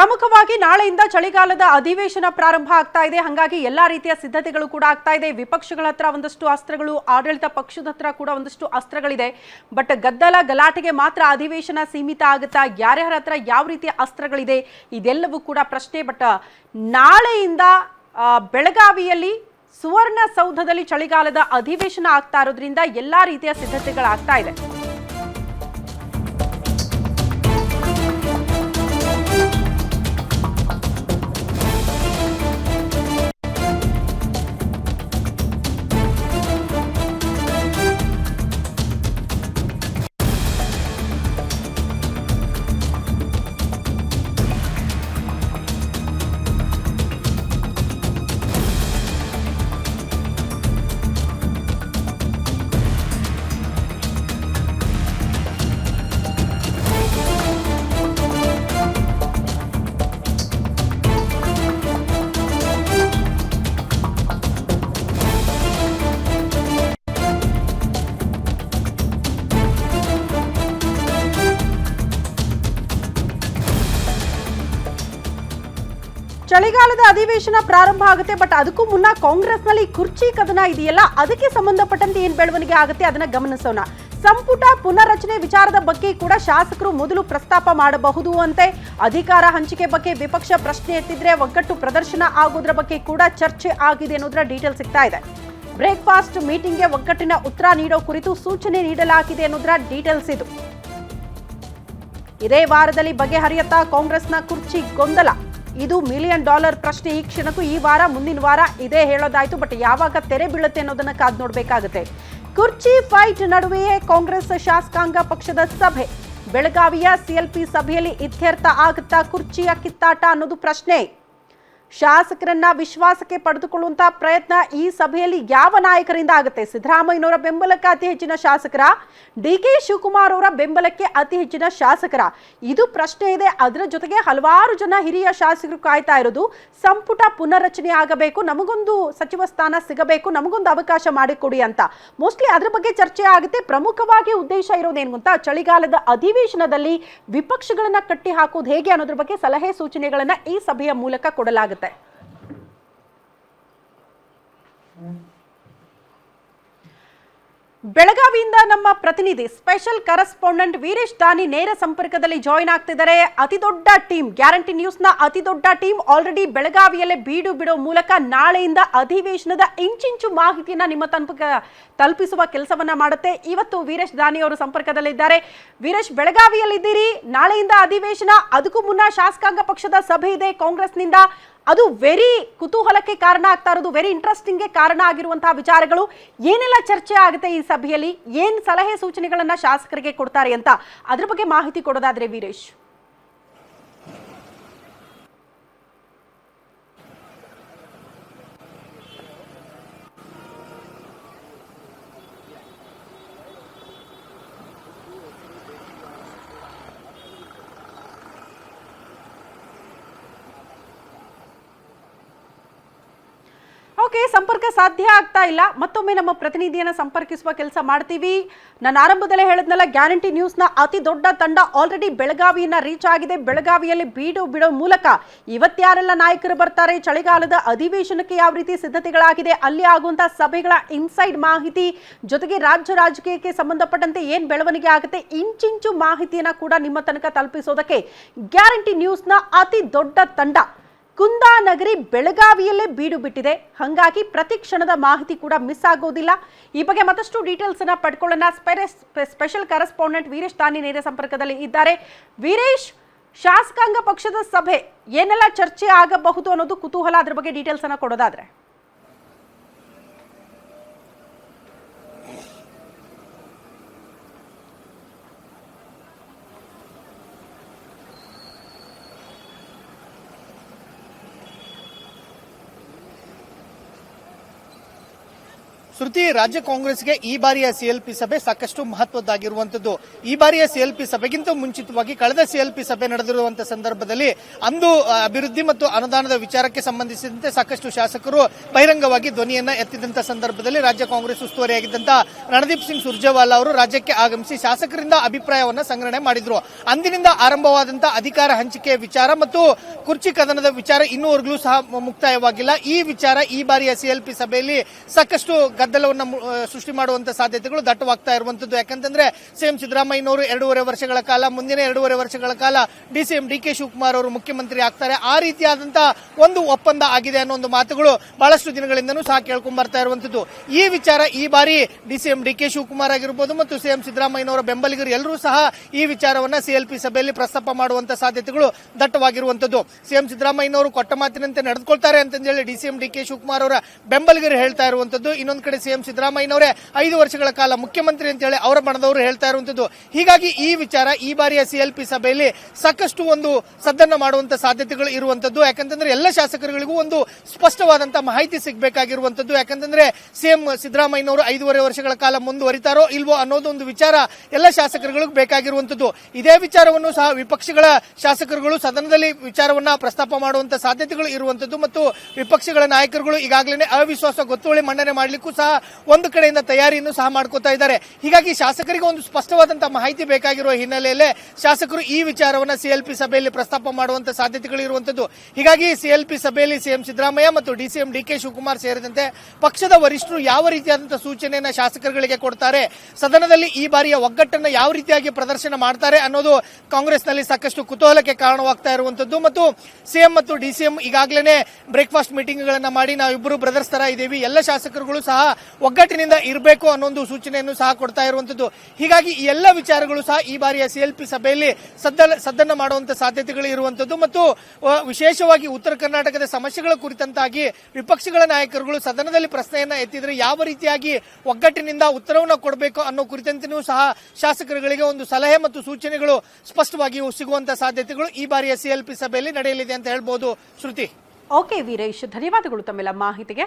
ಪ್ರಮುಖವಾಗಿ ನಾಳೆಯಿಂದ ಚಳಿಗಾಲದ ಅಧಿವೇಶನ ಪ್ರಾರಂಭ ಆಗ್ತಾ ಇದೆ. ಹಾಗಾಗಿ ಎಲ್ಲಾ ರೀತಿಯ ಸಿದ್ಧತೆಗಳು ಕೂಡ ಆಗ್ತಾ ಇದೆ. ವಿಪಕ್ಷಗಳ ಹತ್ರ ಒಂದಷ್ಟು ಅಸ್ತ್ರಗಳು, ಆಡಳಿತ ಪಕ್ಷದ ಹತ್ರ ಕೂಡ ಒಂದಷ್ಟು ಅಸ್ತ್ರಗಳಿದೆ. ಬಟ್ ಗದ್ದಲ ಗಲಾಟೆಗೆ ಮಾತ್ರ ಅಧಿವೇಶನ ಸೀಮಿತ ಆಗುತ್ತಾ, ಯಾರ್ಯಾರ ಹತ್ರ ಯಾವ ರೀತಿಯ ಅಸ್ತ್ರಗಳಿದೆ ಇದೆಲ್ಲವೂ ಕೂಡ ಪ್ರಶ್ನೆ. ಬಟ್ ನಾಳೆಯಿಂದ ಬೆಳಗಾವಿಯಲ್ಲಿ ಸುವರ್ಣಸೌಧದಲ್ಲಿ ಚಳಿಗಾಲದ ಅಧಿವೇಶನ ಆಗ್ತಾ ಇರೋದ್ರಿಂದ ಎಲ್ಲಾ ರೀತಿಯ ಸಿದ್ಧತೆಗಳಾಗ್ತಾ ಇದೆ. ಚಳಿಗಾಲದ ಅಧಿವೇಶನ ಪ್ರಾರಂಭ ಆಗುತ್ತೆ. ಬಟ್ ಅದಕ್ಕೂ ಮುನ್ನ ಕಾಂಗ್ರೆಸ್ನಲ್ಲಿ ಕುರ್ಚಿ ಕದನ ಇದೆಯಲ್ಲ, ಅದಕ್ಕೆ ಸಂಬಂಧಪಟ್ಟಂತೆ ಏನ್ ಬೆಳವಣಿಗೆ ಆಗುತ್ತೆ ಅದನ್ನ ಗಮನಿಸೋಣ. ಸಂಪುಟ ಪುನರ್ರಚನೆ ವಿಚಾರದ ಬಗ್ಗೆ ಕೂಡ ಶಾಸಕರು ಮೊದಲು ಪ್ರಸ್ತಾಪ ಮಾಡಬಹುದು ಅಂತೆ. ಅಧಿಕಾರ ಹಂಚಿಕೆ ಬಗ್ಗೆ ವಿಪಕ್ಷ ಪ್ರಶ್ನೆ ಎತ್ತಿದ್ರೆ ಒಗ್ಗಟ್ಟು ಪ್ರದರ್ಶನ ಆಗೋದ್ರ ಬಗ್ಗೆ ಕೂಡ ಚರ್ಚೆ ಆಗಿದೆ ಅನ್ನೋದ್ರ ಡೀಟೇಲ್ ಸಿಗ್ತಾ ಇದೆ. ಬ್ರೇಕ್ಫಾಸ್ಟ್ ಮೀಟಿಂಗ್ಗೆ ಒಗ್ಗಟ್ಟಿನ ಉತ್ತರ ನೀಡೋ ಕುರಿತು ಸೂಚನೆ ನೀಡಲಾಗಿದೆ ಅನ್ನೋದ್ರ ಡೀಟೇಲ್ಸ್ ಇದು. ಇದೇ ವಾರದಲ್ಲಿ ಬಗೆಹರಿಯತ್ತಾ ಕಾಂಗ್ರೆಸ್ನ ಕುರ್ಚಿ ಗೊಂದಲ? ಇದು $1 ಮಿಲಿಯನ್ ಪ್ರಶ್ನೆ. ಈ ಕ್ಷಣಕ್ಕೂ ಈ ವಾರ ಮುಂದಿನ ವಾರ ಇದೇ ಹೇಳೋದಾಯ್ತು. ಬಟ್ ಯಾವಾಗ ತೆರೆ ಬೀಳುತ್ತೆ ಅನ್ನೋದನ್ನ ಕಾದು ನೋಡ್ಬೇಕಾಗುತ್ತೆ. ಕುರ್ಚಿ ಫೈಟ್ ನಡುವೆಯೇ ಕಾಂಗ್ರೆಸ್ ಶಾಸಕಾಂಗ ಪಕ್ಷದ ಸಭೆ. ಬೆಳಗಾವಿಯ ಸಿಎಲ್ಪಿ ಸಭೆಯಲ್ಲಿ ಇತ್ಯರ್ಥ ಆಗುತ್ತಾ ಕುರ್ಚಿಯ ಕಿತ್ತಾಟ ಅನ್ನೋದು ಪ್ರಶ್ನೆ. ಶಾಸಕರನ್ನ ವಿಶ್ವಾಸಕ್ಕೆ ಪಡೆದುಕೊಳ್ಳುವಂತಹ ಪ್ರಯತ್ನ ಈ ಸಭೆಯಲ್ಲಿ ಯಾವ ನಾಯಕರಿಂದ ಆಗುತ್ತೆ? ಸಿದ್ದರಾಮಯ್ಯನವರ ಬೆಂಬಲಕ್ಕೆ ಅತಿ ಹೆಚ್ಚಿನ ಶಾಸಕರ, ಡಿಕೆ ಶಿವಕುಮಾರ್ ಅವರ ಬೆಂಬಲಕ್ಕೆ ಅತಿ ಹೆಚ್ಚಿನ ಶಾಸಕರ? ಇದು ಪ್ರಶ್ನೆ ಇದೆ. ಅದರ ಜೊತೆಗೆ ಹಲವಾರು ಜನ ಹಿರಿಯ ಶಾಸಕರು ಕಾಯ್ತಾ ಇರೋದು ಸಂಪುಟ ಪುನರ್ರಚನೆ ಆಗಬೇಕು, ನಮಗೊಂದು ಸಚಿವ ಸ್ಥಾನ ಸಿಗಬೇಕು, ನಮಗೊಂದು ಅವಕಾಶ ಮಾಡಿಕೊಡಿ ಅಂತ. ಮೋಸ್ಟ್ಲಿ ಅದ್ರ ಬಗ್ಗೆ ಚರ್ಚೆ ಆಗುತ್ತೆ. ಪ್ರಮುಖವಾಗಿ ಉದ್ದೇಶ ಇರೋದೇನು ಅಂತ, ಚಳಿಗಾಲದ ಅಧಿವೇಶನದಲ್ಲಿ ವಿಪಕ್ಷಗಳನ್ನ ಕಟ್ಟಿ ಹಾಕೋದು ಹೇಗೆ ಅನ್ನೋದ್ರ ಬಗ್ಗೆ ಸಲಹೆ ಸೂಚನೆಗಳನ್ನ ಈ ಸಭೆಯ ಮೂಲಕ ಕೊಡಲಾಗುತ್ತೆ. ಬೆಳಗಾವಿಯಿಂದ ನಮ್ಮ ಪ್ರತಿನಿಧಿ ಸ್ಪೆಷಲ್ ಕರೆಸ್ಪಾಂಡೆಂಟ್ ವೀರೇಶ್ ದಾನಿ ನೇರ ಸಂಪರ್ಕದಲ್ಲಿ ಜಾಯಿನ್ ಆಗ್ತಿದ್ದಾರೆ. ಅತಿ ದೊಡ್ಡ ಟೀಮ್, ಗ್ಯಾರಂಟಿ ನ್ಯೂಸ್ನ ಅತಿ ದೊಡ್ಡ ಟೀಮ್ ಆಲ್ರೆಡಿ ಬೆಳಗಾವಿಯಲ್ಲೇ ಬೀಡು ಬಿಡೋ ಮೂಲಕ ನಾಳೆಯಿಂದ ಅಧಿವೇಶನದ ಇಂಚಿಂಚು ಮಾಹಿತಿಯನ್ನ ನಿಮ್ಮ ತಲುಪಿಸುವ ಕೆಲಸವನ್ನ ಮಾಡುತ್ತೆ. ಇವತ್ತು ವೀರೇಶ್ ದಾನಿ ಅವರು ಸಂಪರ್ಕದಲ್ಲಿದ್ದಾರೆ. ವೀರೇಶ್, ಬೆಳಗಾವಿಯಲ್ಲಿದ್ದೀರಿ, ನಾಳೆಯಿಂದ ಅಧಿವೇಶನ, ಅದಕ್ಕೂ ಮುನ್ನ ಶಾಸಕಾಂಗ ಪಕ್ಷದ ಸಭೆ ಇದೆ ಕಾಂಗ್ರೆಸ್ನಿಂದ. ಅದು ವೆರಿ ಕುತೂಹಲಕ್ಕೆ ಕಾರಣ ಆಗ್ತಾ ಇರೋದು, ವೆರಿ ಇಂಟ್ರೆಸ್ಟಿಂಗ್ಗೆ ಕಾರಣ ಆಗಿರುವಂತಹ ವಿಚಾರಗಳು ಏನೆಲ್ಲ ಚರ್ಚೆ ಆಗುತ್ತೆ ಈ ಸಭೆಯಲ್ಲಿ, ಏನ್ ಸಲಹೆ ಸೂಚನೆಗಳನ್ನ ಶಾಸಕರಿಗೆ ಕೊಡ್ತಾರೆ ಅಂತ ಅದ್ರ ಬಗ್ಗೆ ಮಾಹಿತಿ ಕೊಡೋದಾದ್ರೆ ವೀರೇಶ್. ಓಕೆ, ಸಂಪರ್ಕ ಸಾಧ್ಯ ಆಗ್ತಾ ಇಲ್ಲ. ಮತ್ತೊಮ್ಮೆ ನಮ್ಮ ಪ್ರತಿನಿಧಿಯನ್ನ ಸಂಪರ್ಕಿಸುವ ಕೆಲಸ ಮಾಡ್ತೀವಿ. ನಾನು ಆರಂಭದಲ್ಲೇ ಹೇಳಿದ್ನಲ್ಲ, ಗ್ಯಾರಂಟಿ ನ್ಯೂಸ್ನ ಅತಿ ದೊಡ್ಡ ತಂಡ ಆಲ್ರೆಡಿ ಬೆಳಗಾವಿಯನ್ನ ರೀಚ್ ಆಗಿದೆ. ಬೆಳಗಾವಿಯಲ್ಲಿ ಬೀಡು ಬಿಡೋ ಮೂಲಕ ಇವತ್ಯಾರೆಲ್ಲ ನಾಯಕರು ಬರ್ತಾರೆ, ಚಳಿಗಾಲದ ಅಧಿವೇಶನಕ್ಕೆ ಯಾವ ರೀತಿ ಸಿದ್ಧತೆಗಳಾಗಿದೆ, ಅಲ್ಲಿ ಆಗುವಂತಹ ಸಭೆಗಳ ಇನ್ಸೈಡ್ ಮಾಹಿತಿ, ಜೊತೆಗೆ ರಾಜ್ಯ ರಾಜಕೀಯಕ್ಕೆ ಸಂಬಂಧಪಟ್ಟಂತೆ ಏನ್ ಬೆಳವಣಿಗೆ ಆಗುತ್ತೆ, ಇಂಚಿಂಚು ಮಾಹಿತಿಯನ್ನ ಕೂಡ ನಿಮ್ಮ ತನಕ ತಲುಪಿಸೋದಕ್ಕೆ ಗ್ಯಾರಂಟಿ ನ್ಯೂಸ್ನ ಅತಿ ದೊಡ್ಡ ತಂಡ ಕುಂದಾನಗರಿ ಬೆಳಗಾವಿಯಲ್ಲೇ ಬೀಡು ಬಿಟ್ಟಿದೆ. ಹಾಗಾಗಿ ಪ್ರತಿ ಕ್ಷಣದ ಮಾಹಿತಿ ಕೂಡ ಮಿಸ್ ಆಗೋದಿಲ್ಲ. ಈ ಬಗ್ಗೆ ಮತ್ತಷ್ಟು ಡೀಟೇಲ್ಸ್ ಅನ್ನ ಪಡ್ಕೊಳ್ಳೋಣ. ಸ್ಪೆಷಲ್ ಕರೆಸ್ಪಾಂಡೆಂಟ್ ವೀರೇಶ್ ದಾನಿ ನೇರ ಸಂಪರ್ಕದಲ್ಲಿ ಇದ್ದಾರೆ. ವೀರೇಶ್, ಶಾಸಕಾಂಗ ಪಕ್ಷದ ಸಭೆ ಏನೆಲ್ಲ ಚರ್ಚೆ ಆಗಬಹುದು ಅನ್ನೋದು ಕುತೂಹಲ, ಅದ್ರ ಬಗ್ಗೆ ಡೀಟೇಲ್ಸ್ ಅನ್ನ ಕೊಡೋದಾದ್ರೆ. ಶ್ರುತಿ, ರಾಜ್ಯ ಕಾಂಗ್ರೆಸ್ಗೆ ಈ ಬಾರಿಯ ಸಿಎಲ್ಪಿ ಸಭೆ ಸಾಕಷ್ಟು ಮಹತ್ವದ್ದಾಗಿರುವಂತದ್ದು. ಈ ಬಾರಿಯ ಸಿಎಲ್ಪಿ ಸಭೆಗಿಂತ ಮುಂಚಿತವಾಗಿ ಕಳೆದ ಸಿಎಲ್ಪಿ ಸಭೆ ನಡೆದಿರುವಂತಹ ಸಂದರ್ಭದಲ್ಲಿ ಅಂದು ಅಭಿವೃದ್ಧಿ ಮತ್ತು ಅನುದಾನದ ವಿಚಾರಕ್ಕೆ ಸಂಬಂಧಿಸಿದಂತೆ ಸಾಕಷ್ಟು ಶಾಸಕರು ಬಹಿರಂಗವಾಗಿ ಧ್ವನಿಯನ್ನ ಎತ್ತಿದಂತ ಸಂದರ್ಭದಲ್ಲಿ ರಾಜ್ಯ ಕಾಂಗ್ರೆಸ್ ಉಸ್ತುವಾರಿಯಾಗಿದ್ದಂತಹ ರಣದೀಪ್ ಸಿಂಗ್ ಸುರ್ಜೇವಾಲಾ ಅವರು ರಾಜ್ಯಕ್ಕೆ ಆಗಮಿಸಿ ಶಾಸಕರಿಂದ ಅಭಿಪ್ರಾಯವನ್ನ ಸಂಗ್ರಹಣೆ ಮಾಡಿದ್ರು. ಅಂದಿನಿಂದ ಆರಂಭವಾದಂತಹ ಅಧಿಕಾರ ಹಂಚಿಕೆಯ ವಿಚಾರ ಮತ್ತು ಕುರ್ಚಿ ಕದನದ ವಿಚಾರ ಇನ್ನೂವರೆಗೂ ಸಹ ಮುಕ್ತಾಯವಾಗಿಲ್ಲ. ಈ ವಿಚಾರ ಈ ಬಾರಿಯ ಸಿಎಲ್ಪಿ ಸಭೆಯಲ್ಲಿ ಸಾಕಷ್ಟು ಗದ್ದಲವನ್ನು ಸೃಷ್ಟಿ ಮಾಡುವಂತಹ ಸಾಧ್ಯತೆಗಳು ದಟ್ಟವಾಗ್ತಾ ಇರುವಂತದ್ದು. ಯಾಕಂತಂದ್ರೆ ಸಿಎಂ ಸಿದ್ದರಾಮಯ್ಯನವರು 2.5 ವರ್ಷಗಳ ಕಾಲ, ಮುಂದಿನ 2.5 ವರ್ಷಗಳ ಕಾಲ ಡಿಸಿಎಂ ಡಿಕೆ ಶಿವಕುಮಾರ್ ಅವರು ಮುಖ್ಯಮಂತ್ರಿ ಆಗ್ತಾರೆ. ಆ ರೀತಿಯಾದಂತಹ ಒಂದು ಒಪ್ಪಂದ ಆಗಿದೆ ಅನ್ನೋ ಒಂದು ಮಾತುಗಳು ಬಹಳಷ್ಟು ದಿನಗಳಿಂದನೂ ಸಹ ಕೇಳ್ಕೊಂಡ್ ಬರ್ತಾ ಇರುವಂತದ್ದು. ಈ ವಿಚಾರ ಈ ಬಾರಿ ಡಿಸಿಎಂ ಡಿಕೆ ಶಿವಕುಮಾರ್ ಆಗಿರ್ಬೋದು ಮತ್ತು ಸಿಎಂ ಸಿದ್ದರಾಮಯ್ಯನವರ ಬೆಂಬಲಿಗರು ಎಲ್ಲರೂ ಸಹ ಈ ವಿಚಾರವನ್ನ ಸಿಎಲ್ಪಿ ಸಭೆಯಲ್ಲಿ ಪ್ರಸ್ತಾಪ ಮಾಡುವಂತಹ ಸಾಧ್ಯತೆಗಳು ದಟ್ಟವಾಗಿರುವಂತದ್ದು. ಸಿಎಂ ಸಿದ್ದರಾಮಯ್ಯನವರು ಕೊಟ್ಟ ಮಾತಿನಂತೆ ನಡೆದುಕೊಳ್ತಾರೆ ಅಂತಂದೇಳಿ ಡಿಸಿಎಂ ಡಿಕೆ ಶಿವಕುಮಾರ್ ಅವರ ಬೆಂಬಲಿಗರು ಹೇಳ್ತಾ ಇರುವಂತದ್ದು. ಇನ್ನೊಂದು ಕಡೆ ಸಿಎಂ ಸಿದ್ದರಾಮಯ್ಯನವರೇ 5 ವರ್ಷಗಳ ಕಾಲ ಮುಖ್ಯಮಂತ್ರಿ ಅಂತ ಹೇಳಿ ಅವರ ಬಣದವರು ಹೇಳ್ತಾ ಇರುವಂತದ್ದು. ಹೀಗಾಗಿ ಈ ವಿಚಾರ ಈ ಬಾರಿಯ ಸಿಎಲ್ಪಿ ಸಭೆಯಲ್ಲಿ ಸಾಕಷ್ಟು ಒಂದು ಸದ್ದನ್ನ ಮಾಡುವಂತ ಸಾಧ್ಯತೆಗಳು ಇರುವಂತದ್ದು. ಯಾಕಂತಂದ್ರೆ ಎಲ್ಲ ಶಾಸಕರುಗಳಿಗೂ ಒಂದು ಸ್ಪಷ್ಟವಾದಂತಹ ಮಾಹಿತಿ ಸಿಗಬೇಕಾಗಿರುವಂತದ್ದು. ಯಾಕಂತಂದ್ರೆ ಸಿಎಂ ಸಿದ್ದರಾಮಯ್ಯನವರು 5.5 ವರ್ಷಗಳ ಕಾಲ ಮುಂದುವರಿತಾರೋ ಇಲ್ವೋ ಅನ್ನೋದು ಒಂದು ವಿಚಾರ ಎಲ್ಲ ಶಾಸಕರುಗಳಿಗೂ ಬೇಕಾಗಿರುವಂತದ್ದು. ಇದೇ ವಿಚಾರವನ್ನು ಸಹ ವಿಪಕ್ಷಗಳ ಶಾಸಕರುಗಳು ಸದನದಲ್ಲಿ ವಿಚಾರವನ್ನ ಪ್ರಸ್ತಾಪ ಮಾಡುವಂತ ಸಾಧ್ಯತೆಗಳು ಇರುವಂತದ್ದು ಮತ್ತು ವಿಪಕ್ಷಗಳ ನಾಯಕರುಗಳು ಈಗಾಗಲೇ ಅವಿಶ್ವಾಸ ಗೊತ್ತುವಳಿ ಮಂಡನೆ ಮಾಡಲಿಕ್ಕೂ ಸಹ ಒಂದು ಕಡೆಯಿಂದ ತಯಾರಿಯನ್ನು ಸಹ ಮಾಡ್ಕೋತಾ ಇದ್ದಾರೆ. ಹೀಗಾಗಿ ಶಾಸಕರಿಗೆ ಒಂದು ಸ್ಪಷ್ಟವಾದಂತಹ ಮಾಹಿತಿ ಬೇಕಾಗಿರುವ ಹಿನ್ನೆಲೆಯಲ್ಲೇ ಶಾಸಕರು ಈ ವಿಚಾರವನ್ನ ಸಿಎಲ್ಪಿ ಸಭೆಯಲ್ಲಿ ಪ್ರಸ್ತಾಪ ಮಾಡುವಂತ ಸಾಧ್ಯತೆಗಳು ಇರುವಂತದ್ದು. ಹೀಗಾಗಿ ಸಿಎಲ್ಪಿ ಸಭೆಯಲ್ಲಿ ಸಿಎಂ ಸಿದ್ದರಾಮಯ್ಯ ಮತ್ತು ಡಿಸಿಎಂ ಡಿಕೆ ಶಿವಕುಮಾರ್ ಸೇರಿದಂತೆ ಪಕ್ಷದ ವರಿಷ್ಠರು ಯಾವ ರೀತಿಯಾದಂತಹ ಸೂಚನೆಯನ್ನ ಶಾಸಕರುಗಳಿಗೆ ಕೊಡ್ತಾರೆ, ಸದನದಲ್ಲಿ ಈ ಬಾರಿಯ ಒಗ್ಗಟ್ಟನ್ನ ಯಾವ ರೀತಿಯಾಗಿ ಪ್ರದರ್ಶನ ಮಾಡ್ತಾರೆ ಅನ್ನೋದು ಕಾಂಗ್ರೆಸ್ನಲ್ಲಿ ಸಾಕಷ್ಟು ಕುತೂಹಲಕ್ಕೆ ಕಾರಣವಾಗ್ತಾ ಇರುವಂತದ್ದು. ಮತ್ತು ಸಿಎಂ ಮತ್ತು ಡಿಸಿಎಂ ಈಗಾಗಲೇ ಬ್ರೇಕ್ಫಾಸ್ಟ್ ಮೀಟಿಂಗ್ ಗಳನ್ನ ಮಾಡಿ ನಾವಿಬ್ಬರು ಬ್ರದರ್ಸ್ ತರ ಇದ್ದೀವಿ, ಎಲ್ಲ ಶಾಸಕರುಗಳು ಸಹ ಒಗ್ಗಟ್ಟಿನಿಂದ ಇರಬೇಕು ಅನ್ನೋ ಒಂದು ಸೂಚನೆಯನ್ನು ಸಹ ಕೊಡ್ತಾ ಇರುವಂತದ್ದು. ಹೀಗಾಗಿ ಈ ಎಲ್ಲ ವಿಚಾರಗಳು ಸಹ ಈ ಬಾರಿಯ ಸಿಎಲ್ಪಿ ಸಭೆಯಲ್ಲಿ ಸದ್ದನ್ನ ಮಾಡುವಂತ ಸಾಧ್ಯತೆಗಳು ಇರುವಂತದ್ದು. ಮತ್ತು ವಿಶೇಷವಾಗಿ ಉತ್ತರ ಕರ್ನಾಟಕದ ಸಮಸ್ಯೆಗಳ ಕುರಿತಂತಾಗಿ ವಿಪಕ್ಷಗಳ ನಾಯಕರುಗಳು ಸದನದಲ್ಲಿ ಪ್ರಶ್ನೆಯನ್ನ ಎತ್ತಿದ್ರೆ ಯಾವ ರೀತಿಯಾಗಿ ಒಗ್ಗಟ್ಟಿನಿಂದ ಉತ್ತರವನ್ನು ಕೊಡಬೇಕು ಅನ್ನೋ ಕುರಿತಂತೆಯೂ ಸಹ ಶಾಸಕರುಗಳಿಗೆ ಒಂದು ಸಲಹೆ ಮತ್ತು ಸೂಚನೆಗಳು ಸ್ಪಷ್ಟವಾಗಿ ಸಿಗುವಂತ ಸಾಧ್ಯತೆಗಳು ಈ ಬಾರಿಯ ಸಿಎಲ್ಪಿ ಸಭೆಯಲ್ಲಿ ನಡೆಯಲಿದೆ ಅಂತ ಹೇಳ್ಬೋದು. ಶ್ರುತಿ. ಓಕೆ ವೀರೇಶ್, ಧನ್ಯವಾದಗಳು ತಮ್ಮೆಲ್ಲ ಮಾಹಿತಿಗೆ.